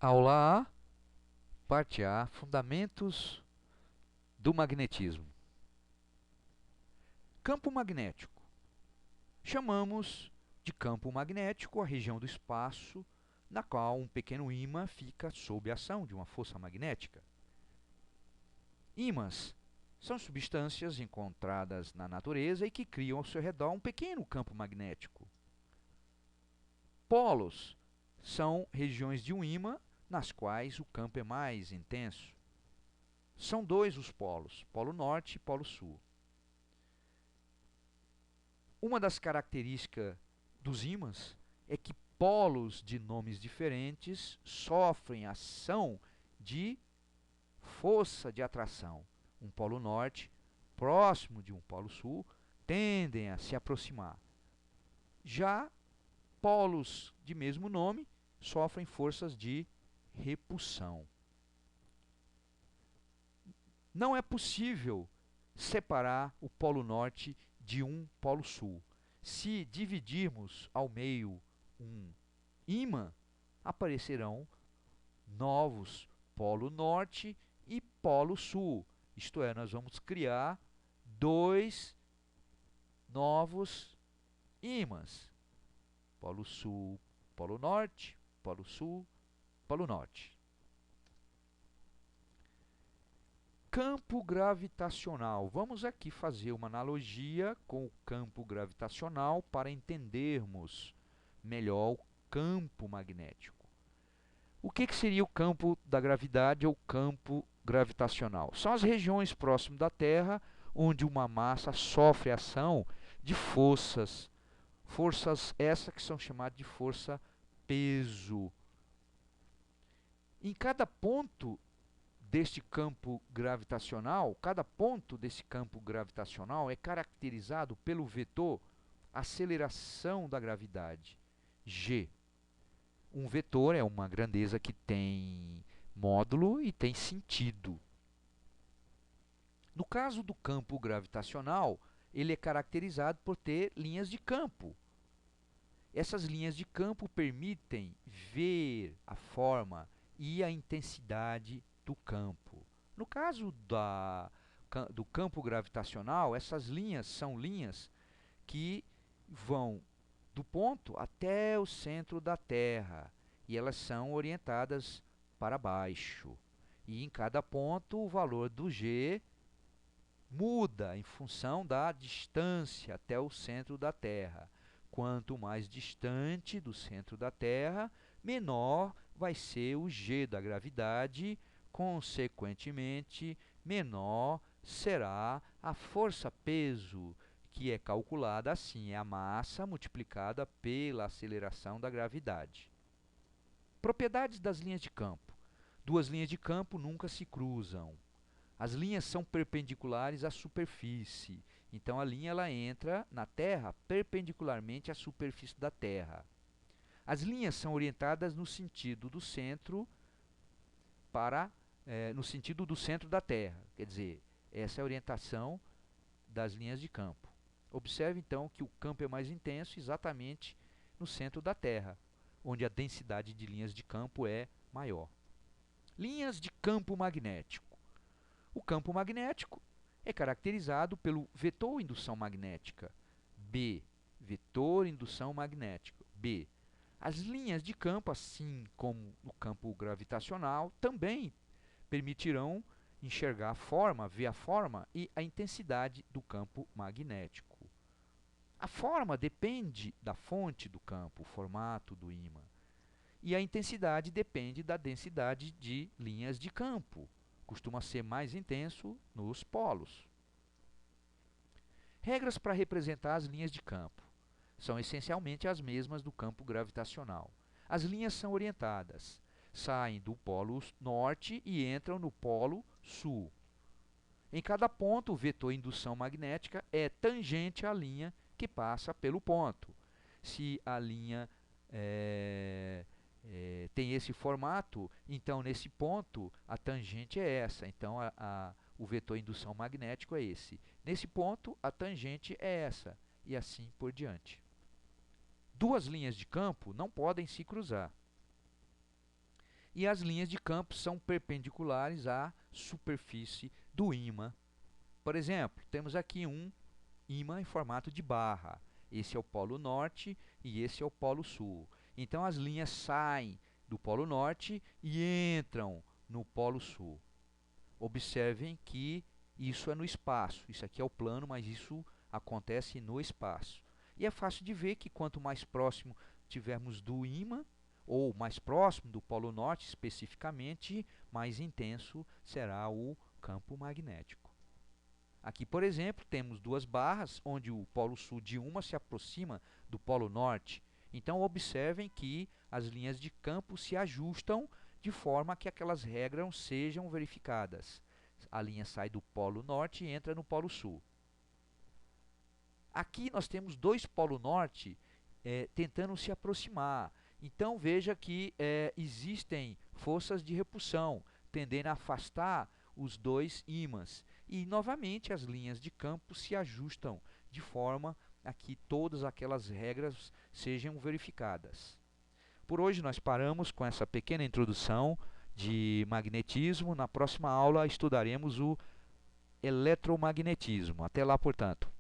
Aula A, parte A, Fundamentos do Magnetismo. Campo magnético. Chamamos de campo magnético a região do espaço na qual um pequeno ímã fica sob a ação de uma força magnética. Ímãs são substâncias encontradas na natureza e que criam ao seu redor um pequeno campo magnético. Polos são regiões de um ímã nas quais o campo é mais intenso. São dois os polos, polo norte e polo sul. Uma das características dos ímãs é que polos de nomes diferentes sofrem ação de força de atração. Um polo norte próximo de um polo sul tendem a se aproximar. Já polos de mesmo nome sofrem forças de repulsão. Não é possível separar o polo norte de um polo sul. Se dividirmos ao meio um ímã, aparecerão novos polo norte e polo sul. Isto é, nós vamos criar dois novos ímãs. Polo sul, polo norte, polo sul, polo norte. Campo gravitacional. Vamos aqui fazer uma analogia com o campo gravitacional para entendermos melhor o campo magnético. O que seria o campo da gravidade ou campo gravitacional? São as regiões próximas da Terra onde uma massa sofre ação de forças. Forças essas que são chamadas de força-peso. Em cada ponto deste campo gravitacional, cada ponto desse campo gravitacional é caracterizado pelo vetor aceleração da gravidade, g. Um vetor é uma grandeza que tem módulo e tem sentido. No caso do campo gravitacional, ele é caracterizado por ter linhas de campo. Essas linhas de campo permitem ver a forma e a intensidade do campo. No caso do campo gravitacional, essas linhas são linhas que vão do ponto até o centro da Terra e elas são orientadas para baixo. E em cada ponto o valor do G muda em função da distância até o centro da Terra. Quanto mais distante do centro da Terra, menor vai ser o G da gravidade, consequentemente, menor será a força-peso, que é calculada assim, é a massa multiplicada pela aceleração da gravidade. Propriedades das linhas de campo. Duas linhas de campo nunca se cruzam. As linhas são perpendiculares à superfície. Então a linha ela entra na Terra perpendicularmente à superfície da Terra. As linhas são orientadas no sentido do centro no sentido do centro da Terra. Quer dizer, essa é a orientação das linhas de campo. Observe então que o campo é mais intenso exatamente no centro da Terra, onde a densidade de linhas de campo é maior. Linhas de campo magnético. O campo magnético é caracterizado pelo vetor indução magnética, B. Vetor indução magnética, B. As linhas de campo, assim como no campo gravitacional, também permitirão enxergar a forma, ver a forma e a intensidade do campo magnético. A forma depende da fonte do campo, o formato do ímã. E a intensidade depende da densidade de linhas de campo. Costuma ser mais intenso nos polos. Regras para representar as linhas de campo. São essencialmente as mesmas do campo gravitacional. As linhas são orientadas. Saem do polo norte e entram no polo sul. Em cada ponto, o vetor indução magnética é tangente à linha que passa pelo ponto. Se a linha tem esse formato, então nesse ponto a tangente é essa. Então o vetor indução magnético é esse. Nesse ponto a tangente é essa. E assim por diante. Duas linhas de campo não podem se cruzar. e as linhas de campo são perpendiculares à superfície do ímã. Por exemplo, temos aqui um ímã em formato de barra. Esse é o polo norte e esse é o polo sul. Então as linhas saem do polo norte e entram no polo sul. Observem que isso é no espaço. Isso aqui é o plano, mas isso acontece no espaço. E é fácil de ver que quanto mais próximo tivermos do ímã, ou mais próximo do polo norte especificamente, mais intenso será o campo magnético. Aqui, por exemplo, temos duas barras onde o polo sul de uma se aproxima do polo norte. Então observem que as linhas de campo se ajustam de forma que aquelas regras sejam verificadas. A linha sai do polo norte e entra no polo sul. Aqui nós temos dois polos norte tentando se aproximar. Então veja que existem forças de repulsão, tendendo a afastar os dois ímãs. E novamente as linhas de campo se ajustam de forma a que todas aquelas regras sejam verificadas. Por hoje nós paramos com essa pequena introdução de magnetismo. Na próxima aula estudaremos o eletromagnetismo. Até lá, portanto.